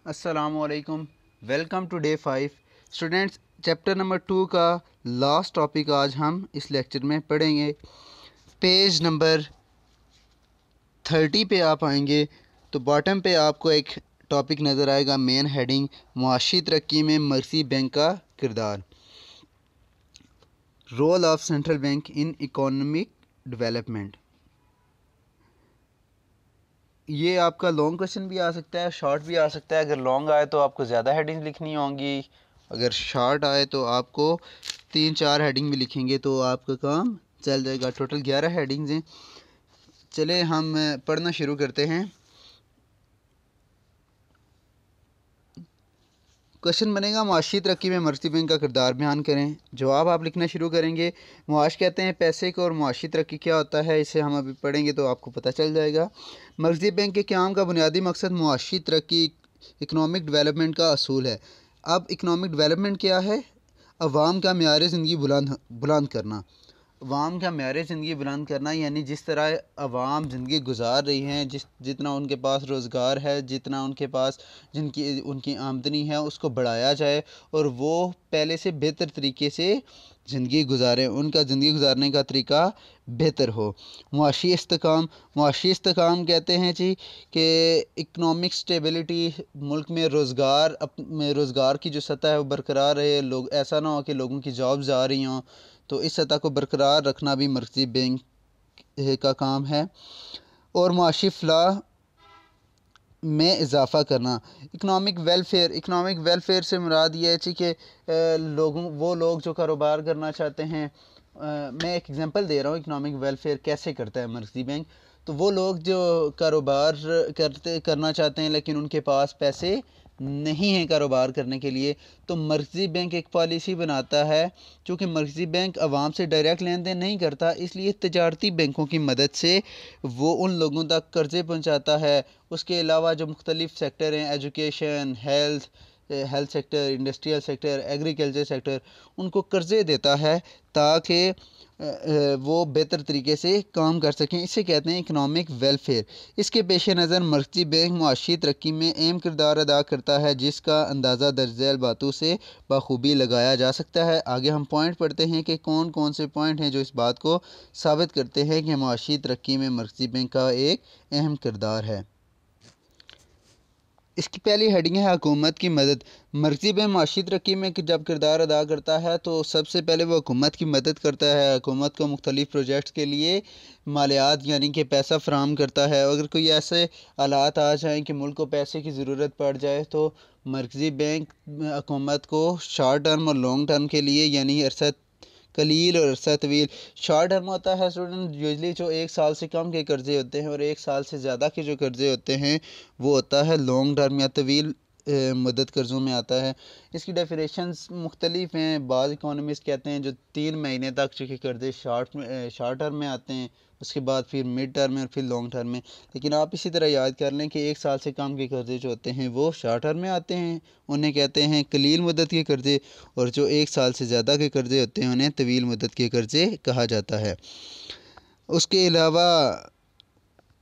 अस्सलामुअलैकुम। Welcome to day 5 students. Chapter number 2 का last topic आज हम इस लेक्चर में पढ़ेंगे। पेज नंबर 30 पे आप आएंगे तो बॉटम पे आपको एक टॉपिक नज़र आएगा, मेन हेडिंग मुआशी तरक्की में मरकज़ी बैंक का किरदार, role of central bank in economic development. ये आपका लॉन्ग क्वेश्चन भी आ सकता है, शॉर्ट भी आ सकता है। अगर लॉन्ग आए तो आपको ज़्यादा हेडिंग लिखनी होंगी, अगर शॉर्ट आए तो आपको 3-4 हेडिंग भी लिखेंगे तो आपका काम चल जाएगा। टोटल 11 हेडिंग्स हैं। चले हम पढ़ना शुरू करते हैं। क्वेश्चन बनेगा, मुआशी तरक्की में मरकज़ी बैंक का किरदार बयान करें। जवाब आप लिखना शुरू करेंगे। मुआश कहते हैं पैसे को, और मुआशी तरक्की क्या होता है इसे हम अभी पढ़ेंगे तो आपको पता चल जाएगा। मरकज़ी बैंक के क़याम का बुनियादी मकसद मुआशी तरक्की, इकनॉमिक डेवलपमेंट का असूल है। अब इकनॉमिक डेवलपमेंट क्या है? अवाम का मेयार ज़िंदगी बुलंद करना। अवाम का मेयार ज़िंदगी बुलंद करना यानी जिस तरह अवाम ज़िंदगी गुजार रही हैं, जितना उनके पास रोज़गार है, जितना उनके पास उनकी आमदनी है, उसको बढ़ाया जाए और वो पहले से बेहतर तरीके से ज़िंदगी गुजारें, उनका ज़िंदगी गुजारने का तरीका बेहतर हो। मुआशी इस्तेकाम कहते हैं जी कि इकनॉमिक स्टेबिलिटी, मुल्क में रोज़गार की जो सतह है वो बरकरार रहे। लोग ऐसा ना हो कि लोगों की जॉब्स जा रही हों, तो इस सतह को बरकरार रखना भी मरकज़ी बैंक का काम है। और मुआशी फलाह में इजाफ़ा करना। इकनॉमिक वेलफेयर से मुराद ये है कि वो लोग जो कारोबार करना चाहते हैं, मैं एक एग्जांपल दे रहा हूँ इकनॉमिक वेलफेयर कैसे करता है मरकज़ी बैंक। तो वो लोग जो कारोबार करना चाहते हैं लेकिन उनके पास पैसे नहीं हैं कारोबार करने के लिए, तो मरकज़ी बैंक एक पॉलिसी बनाता है। चूँकि मरकज़ी बैंक आवाम से डायरेक्ट लेन देन नहीं करता, इसलिए तजारती बैंकों की मदद से वो उन लोगों तक कर्ज़े पहुँचाता है। उसके अलावा जो मुख्तलिफ़ सेक्टर हैं, education, health sector, industrial sector, agriculture sector, उनको कर्ज़े देता है ताकि वो बेहतर तरीके से काम कर सकें। इसे कहते हैं इकनॉमिक वेलफेयर। इसके पेश नज़र मरकज़ी बैंक मुआशी तरक्की में अहम किरदार अदा करता है, जिसका अंदाज़ा दर्ज झैल बातों से बखूबी लगाया जा सकता है। आगे हम पॉइंट पढ़ते हैं कि कौन कौन से पॉइंट हैं जो इस बात को साबित करते हैं कि मुआशी तरक्की में मरकज़ी बैंक का एक अहम किरदार है। इसकी पहली हेडिंग है हुकूमत की मदद। मरकज़ी बैंक मुआशी तरक्की में जब किरदार अदा करता है तो सबसे पहले वो हुकूमत की मदद करता है। हुकूमत को मुख्तलिफ़ प्रोजेक्ट्स के लिए मालियात यानी कि पैसा फ़राहम करता है। अगर कोई ऐसे हालात आ जाएँ कि मुल्क को पैसे की ज़रूरत पड़ जाए तो मरकज़ी बैंक हुकूमत को शॉर्ट टर्म और लॉन्ग टर्म के लिए यानी अरसा कलील और अरसा तवील। शॉर्ट टर्म होता है स्टूडेंट यूजली जो 1 साल से कम के कर्ज़े होते हैं, और 1 साल से ज़्यादा के जो कर्ज़े होते हैं वो होता है लॉन्ग टर्म या तवील मुद्दत कर्ज़ों में आता है। इसकी डेफिनेशंस मुख्तलिफ हैं। बाज़ इकोनॉमिस्ट कहते हैं जो 3 महीने तक जो कि कर्ज़े शॉर्ट टर्म में आते हैं, उसके बाद फिर मिड टर्म में और फिर लॉन्ग टर्म में। लेकिन आप इसी तरह याद कर लें कि 1 साल से कम के कर्ज़े जो होते हैं वो शॉर्ट टर्म में आते हैं, उन्हें कहते हैं कलील मुद्दत के कर्ज़े, और जो 1 साल से ज़्यादा के कर्ज़े होते हैं उन्हें तवील मुद्दत के कर्ज़े कहा जाता है। उसके अलावा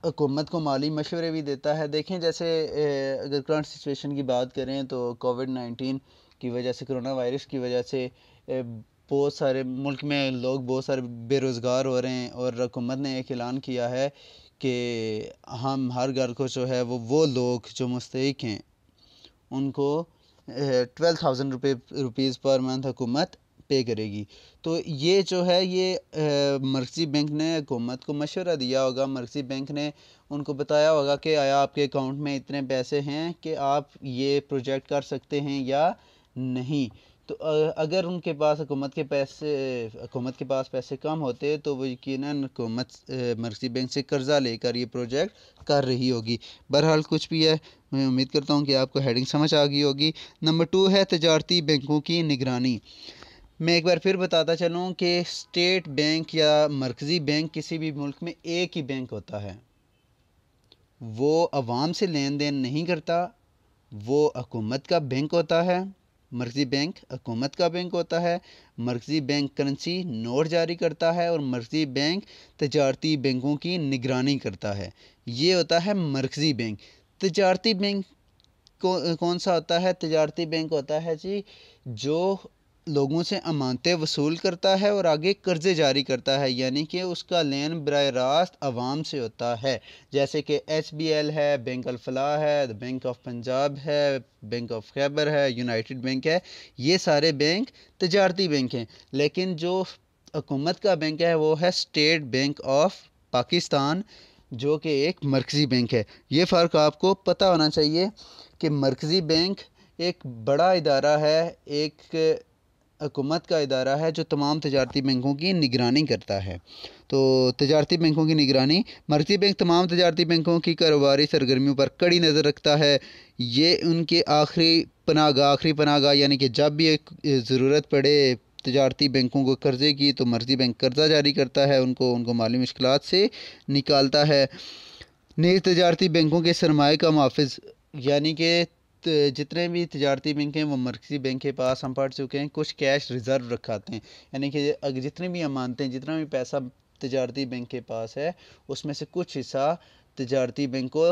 हुकूमत को माली मशवरे भी देता है। देखें जैसे अगर करंट सिचुएशन की बात करें तो कोविड-19 की वजह से, कोरोना वायरस की वजह से बहुत सारे मुल्क में लोग बहुत सारे बेरोज़गार हो रहे हैं, और हुकूमत ने एक ऐलान किया है कि हम हर घर को जो है वो लोग जो मुस्तहिक हैं उनको 12,000 रुपीज़ पर मंथ हुकूमत पे करेगी। तो ये जो है ये मरकज़ी बैंक ने हुकूमत को मशवरा दिया होगा। मरकज़ी बैंक ने उनको बताया होगा कि आया आपके अकाउंट में इतने पैसे हैं कि आप ये प्रोजेक्ट कर सकते हैं या नहीं। तो अगर उनके पास हुकूमत के पास पैसे कम होते तो वो यकीनन हुकूमत मरकज़ी बैंक से कर्ज़ा लेकर ये प्रोजेक्ट कर रही होगी। बहरहाल कुछ भी है, मैं उम्मीद करता हूँ कि आपको हेडिंग समझ आ गई होगी। नंबर 2 है तजारती बैंकों की निगरानी। मैं एक बार फिर बताता चलूँ कि स्टेट बैंक या मरकज़ी बैंक किसी भी मुल्क में एक ही बैंक होता है। वो अवाम से लेन देन नहीं करता, वो हुकूमत का बैंक होता है। मरकज़ी बैंक हुकूमत का बैंक होता है। मरकज़ी बैंक करेंसी नोट जारी करता है, और मरकज़ी बैंक तजारती बैंकों की निगरानी करता है। ये होता है मरकज़ी बैंक। तजारती बैंक कौन सा होता है? तजारती बैंक होता है जी जो लोगों से अमानतें वसूल करता है और आगे कर्ज़े जारी करता है, यानी कि उसका लेन बराह रास्त आवाम से होता है। जैसे कि HBL है, बैंक अल-फलाह है, द बैंक ऑफ पंजाब है, बैंक ऑफ खैबर है, यूनाइटेड बैंक है। ये सारे बैंक तजारती बैंक हैं। लेकिन जो हुकूमत का बैंक है वो है स्टेट बैंक ऑफ पाकिस्तान, जो कि एक मरकज़ी बैंक है। ये फ़र्क आपको पता होना चाहिए कि मरकज़ी बैंक एक बड़ा इदारा है, एक हुकूमत का इदारा है जो तमाम तजारती बैंकों की निगरानी करता है। तो तजारती बैंकों की निगरानी, मरकज़ी बैंक तमाम तजारती बैंकों की कारोबारी सरगर्मियों पर कड़ी नज़र रखता है। ये उनके आखिरी पनाहगाह यानी कि जब भी एक ज़रूरत पड़े तजारती बैंकों को कर्ज़े की, तो मरकज़ी बैंक कर्ज़ा जारी करता है, उनको माली मुश्किलात से निकालता है। नीज़ तजारती बैंकों के सरमाए का मुहाफ़िज़, यानी कि जितने भी तजारती बैंक हैं वो मरकज़ी बैंक के पास हम पढ़ चुके हैं कुछ कैश रिज़र्व रखाते हैं, यानी कि अगर जितनी भी अमानतें, जितना भी पैसा तजारती बैंक के पास है उसमें से कुछ हिस्सा तजारती बैंक को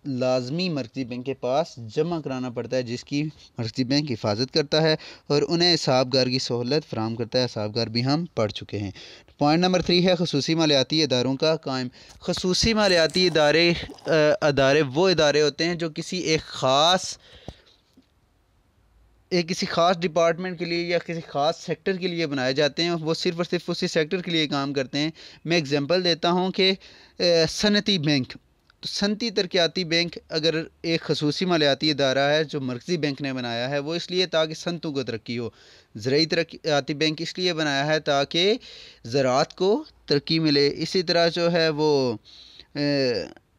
लाजमी मरकज़ी बैंक के पास जमा कराना पड़ता है, जिसकी मरकज़ी बैंक हिफाजत करता है और उन्हें हिसाबगार की सहूलत फराहम करता है। हिसाबगार भी हम पढ़ चुके हैं। पॉइंट नंबर 3 है खसूसी मालियाती इदारों का कायम। खसूसी मालियाती अदारे वो इदारे होते हैं जो किसी ख़ास डिपार्टमेंट के लिए या किसी ख़ास सेक्टर के लिए बनाए जाते हैं। वो सिर्फ़ और सिर्फ उसी सेक्टर के लिए काम करते हैं। मैं एग्जांपल देता हूँ कि सनती बैंक, तो सनती तरक्याती बैंक अगर एक खसूसी मालियाती इदारा है जो मरकज़ी बैंक ने बनाया है, वो इसलिए ताकि सनतों को तरक्की हो। ज़राई तरक्याती बैंक इसलिए बनाया है ताकि ज़राअत को तरक्की मिले। इसी तरह जो है वो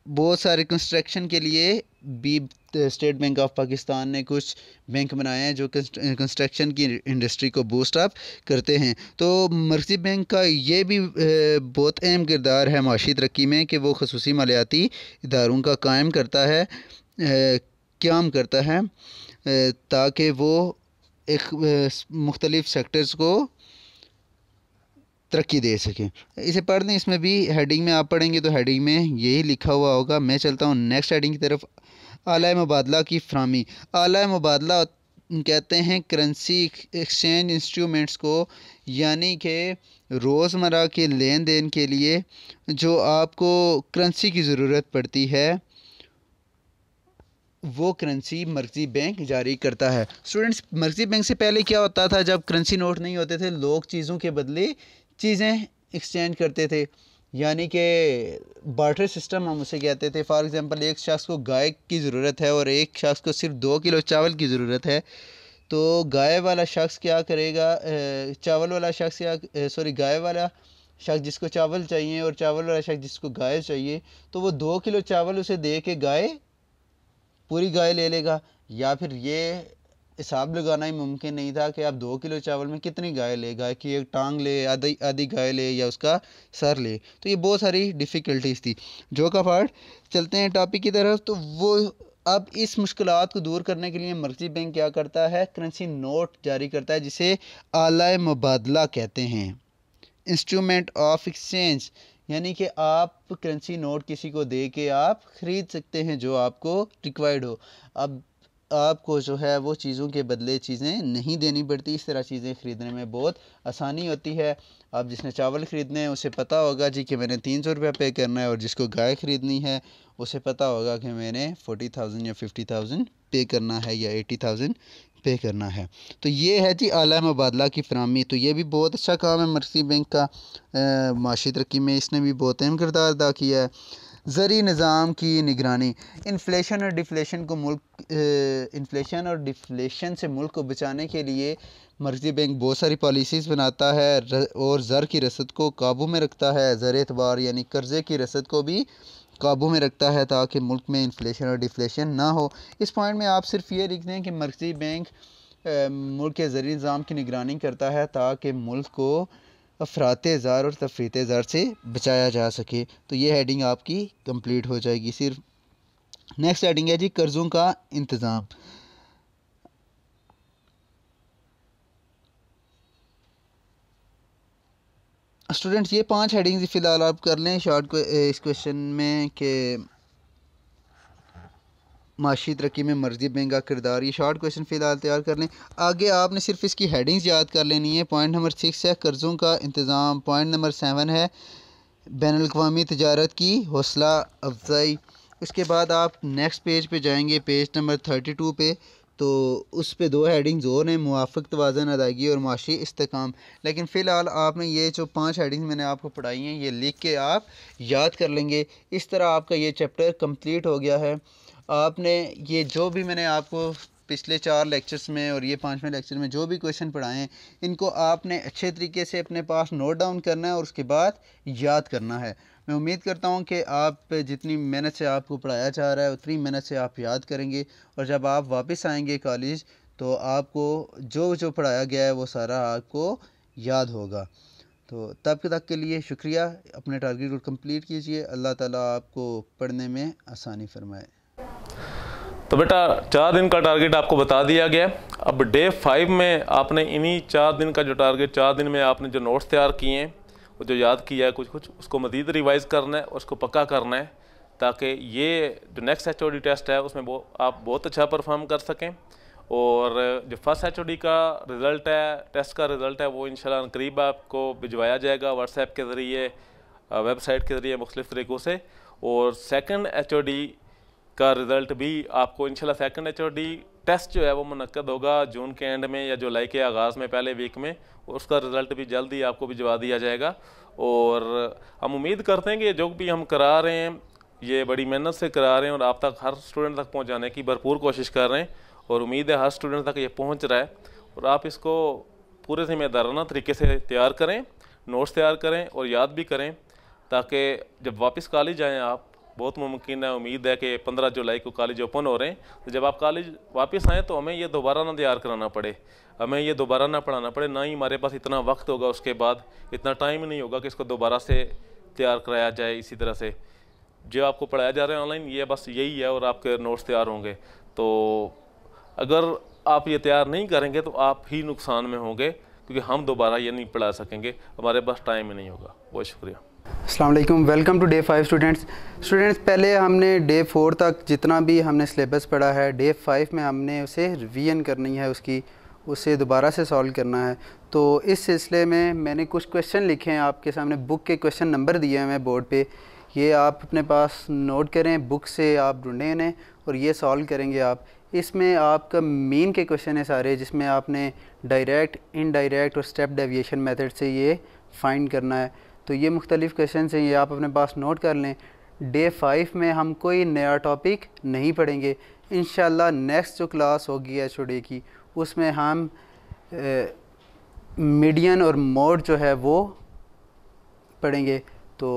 बहुत सारे कंस्ट्रक्शन के लिए भी स्टेट बैंक ऑफ पाकिस्तान ने कुछ बैंक बनाए हैं जो कंस्ट्रक्शन की इंडस्ट्री को बूस्ट अप करते हैं। तो मरकज़ी बैंक का ये भी बहुत अहम किरदार है माशी तरक्की में कि वो खसूसी मालियाती इदारों का कायम करता है, क़याम करता है, ताकि वो एक मुख्तलिफ़ सेक्टर्स को तरक्की दे सकें। इसे पढ़ दें, इसमें भी हेडिंग में आप पढ़ेंगे तो हेडिंग में यही लिखा हुआ होगा। मैं चलता हूँ नेक्स्ट हेडिंग की तरफ। आला मुबादला की फ़राहमी। आला मुबादला कहते हैं करेंसी एक्सचेंज इंस्ट्रूमेंट्स को, यानी कि रोज़मर्रा के लेन देन के लिए जो आपको करेंसी की ज़रूरत पड़ती है वो करेंसी मरकज़ी बैंक जारी करता है। स्टूडेंट्स, मरकज़ी बैंक से पहले क्या होता था? जब करेंसी नोट नहीं होते थे, लोग चीज़ों के बदले चीज़ें एक्सचेंज करते थे, यानी कि बार्टर सिस्टम हम उसे कहते थे। फॉर एग्ज़ाम्पल, एक शख्स को गाय की ज़रूरत है और एक शख्स को सिर्फ 2 किलो चावल की ज़रूरत है, तो गाय वाला शख्स क्या करेगा? चावल वाला शख्स गाय वाला शख्स जिसको चावल चाहिए और चावल वाला शख्स जिसको गाय चाहिए, तो वो 2 किलो चावल उसे दे के पूरी गाय ले लेगा। या फिर ये हिसाब लगाना ही मुमकिन नहीं था कि आप 2 किलो चावल में कितनी गाय ले, गाय की एक टांग ले, आधी आधी गाय ले या उसका सर ले। तो ये बहुत सारी डिफ़िकल्टीज़ थी। जो का पार्ट, चलते हैं टॉपिक की तरफ। तो वो अब इस मुश्किलात को दूर करने के लिए मरकज़ी बैंक क्या करता है? करेंसी नोट जारी करता है, जिसे आला मुबादला कहते हैं, इंस्ट्रूमेंट ऑफ एक्सचेंज, यानी कि आप करेंसी नोट किसी को दे के आप ख़रीद सकते हैं जो आपको रिक्वायर्ड हो। अब आपको जो है वो चीज़ों के बदले चीज़ें नहीं देनी पड़ती। इस तरह चीज़ें ख़रीदने में बहुत आसानी होती है। अब जिसने चावल ख़रीदने हैं उसे पता होगा जी कि मैंने 300 रुपये पे करना है, और जिसको गाय ख़रीदनी है उसे पता होगा कि मैंने 40,000 या 50,000 पे करना है या 80,000 पे करना है। तो ये है जी आला मुबादला की फ़राहमी। तो ये भी बहुत अच्छा काम है मरकज़ी बैंक का, माशी तरक्की में इसने भी बहुत अहम किरदार अदा किया है। ज़री निज़ाम की निगरानी। इन्फ्लेशन और डिफ्लेशन से मुल्क को बचाने के लिए मरकज़ी बैंक बहुत सारी पॉलिसीज़ बनाता है और ज़र की रसद को काबू में रखता है। ज़र एतबार यानी कर्ज़े की रसद को भी काबू में रखता है ताकि मुल्क में इन्फ्लेशन और डिफ्लेशन ना हो। इस पॉइंट में आप सिर्फ ये लिख दें कि मरकज़ी बैंक मुल्क के ज़री निज़ाम की निगरानी करता है ताकि मुल्क को अफराते ज़र और तफरीते ज़र से बचाया जा सके। तो ये हेडिंग आपकी कंप्लीट हो जाएगी। सिर्फ नेक्स्ट हेडिंग है जी कर्ज़ों का इंतज़ाम। स्टूडेंट्स, ये 5 हेडिंग्स फ़िलहाल आप कर लें शॉर्ट इस क्वेश्चन में कि माशी तरक्की में मर्जी बेंग का किरदार। ये शॉर्ट क्वेश्चन फ़िलहाल तैयार कर लें। आगे आपने सिर्फ इसकी हेडिंग्स याद कर लेनी है। पॉइंट नंबर 6 है कर्ज़ों का इंतज़ाम। पॉइंट नंबर 7 है बैनुल-अक़वामी तजारत की हौसला अफजाई। उसके बाद आप नेक्स्ट पेज पे जाएंगे, पेज नंबर 32 पे, तो उस पे 2 हेडिंग्स और हैं, मुआफ़िक तवाज़ुन, अदायगी और माशी इस्तेकाम। लेकिन फ़िलहाल आपने ये जो 5 हेडिंग्स मैंने आपको पढ़ाई हैं ये लिख के आप याद कर लेंगे। इस तरह आपका ये चैप्टर कंप्लीट हो गया है। आपने ये जो भी मैंने आपको पिछले 4 लेक्चर्स में और ये 5वें लेक्चर में जो भी क्वेश्चन पढ़ाए हैं, इनको आपने अच्छे तरीके से अपने पास नोट डाउन करना है और उसके बाद याद करना है। मैं उम्मीद करता हूँ कि आप जितनी मेहनत से आपको पढ़ाया जा रहा है उतनी मेहनत से आप याद करेंगे, और जब आप वापस आएंगे कॉलेज तो आपको जो जो पढ़ाया गया है वो सारा आपको याद होगा। तो तब तक के लिए शुक्रिया। अपने टारगेट को कंप्लीट कीजिए। अल्लाह ताला आपको पढ़ने में आसानी फरमाए। तो बेटा 4 दिन का टारगेट आपको बता दिया गया। अब डे 5 में आपने इन्हीं 4 दिन का जो टारगेट, 4 दिन में आपने जो नोट्स तैयार किए हैं, वो जो याद किया है कुछ उसको मज़ीद रिवाइज़ करना है और उसको पक्का करना है, ताकि ये जो नेक्स्ट HOD टेस्ट है उसमें आप बहुत अच्छा परफॉर्म कर सकें। और जो फर्स्ट HOD का रिज़ल्ट है, टेस्ट का रिज़ल्ट है, वो इंशाल्लाह करीब आपको भिजवाया जाएगा व्हाट्सएप के ज़रिए, वेबसाइट के ज़रिए, मुख्तलिफ़ तरीक़ों से। और सेकंड HOD का रिज़ल्ट भी आपको इंशाल्लाह, सेकंड HOD टेस्ट जो है वो मुनक्कद होगा जून के एंड में या जुलाई के आगाज़ में, पहले वीक में, और उसका रिज़ल्ट भी जल्द ही आपको भिजवा दिया जाएगा। और हम उम्मीद करते हैं कि जो भी हम करा रहे हैं ये बड़ी मेहनत से करा रहे हैं और आप तक, हर स्टूडेंट तक पहुंचाने की भरपूर कोशिश कर रहे हैं, और उम्मीद है हर स्टूडेंट तक ये पहुंच रहा है। और आप इसको पूरे ज़िम्मेदाराना तरीके से तैयार करें, नोट्स तैयार करें और याद भी करें, ताकि जब वापस कॉलेज आएँ आप, बहुत मुमकिन है, उम्मीद है कि 15 जुलाई को कॉलेज ओपन हो रहे हैं, तो जब आप कॉलेज वापस आएँ तो हमें ये दोबारा ना तैयार कराना पड़े, हमें ये दोबारा ना पढ़ाना पड़े, ना ही हमारे पास इतना वक्त होगा, उसके बाद इतना टाइम नहीं होगा कि इसको दोबारा से तैयार कराया जाए। इसी तरह से जो आपको पढ़ाया जा रहा है ऑनलाइन, ये बस यही है, और आपके नोट्स तैयार होंगे। तो अगर आप ये तैयार नहीं करेंगे तो आप ही नुकसान में होंगे, क्योंकि हम दोबारा ये नहीं पढ़ा सकेंगे, हमारे पास टाइम ही नहीं होगा। बहुत शुक्रिया। अस्सलाम वालेकुम, वेलकम टू डे 5 स्टूडेंट्स। पहले हमने डे 4 तक जितना भी हमने सिलेबस पढ़ा है, डे 5 में हमने उसे रिवीजन करनी है, उसे दोबारा से सॉल्व करना है। तो इस सिलसिले में मैंने कुछ क्वेश्चन लिखे हैं आपके सामने, बुक के क्वेश्चन नंबर दिए हैं मैं बोर्ड पे, ये आप अपने पास नोट करें, बुक से आप ढूंढें इन्हें और ये सॉल्व करेंगे आप। इसमें आपका मीन के क्वेश्चन है सारे, जिसमें आपने डायरेक्ट, इनडायरेक्ट और स्टेप डेविएशन मेथड से ये फाइंड करना है। तो ये मुख्तलिफ़ क्वेश्चन हैं, ये आप अपने पास नोट कर लें। डे 5 में हम कोई नया टॉपिक नहीं पढ़ेंगे। इंशाल्लाह नेक्स्ट जो क्लास होगी HOD की, उसमें हम मीडियन और मोड जो है वो पढ़ेंगे। तो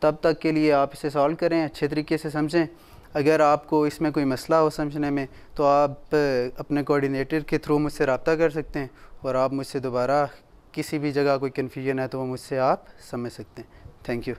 तब तक के लिए आप इसे सॉल्व करें, अच्छे तरीके से समझें। अगर आपको इसमें कोई मसला हो समझने में, तो आप अपने कोऑर्डिनेटर के थ्रू मुझसे रब्ता कर सकते हैं, और आप मुझसे दोबारा किसी भी जगह कोई कन्फ्यूजन है तो वो मुझसे आप समझ सकते हैं। Thank you.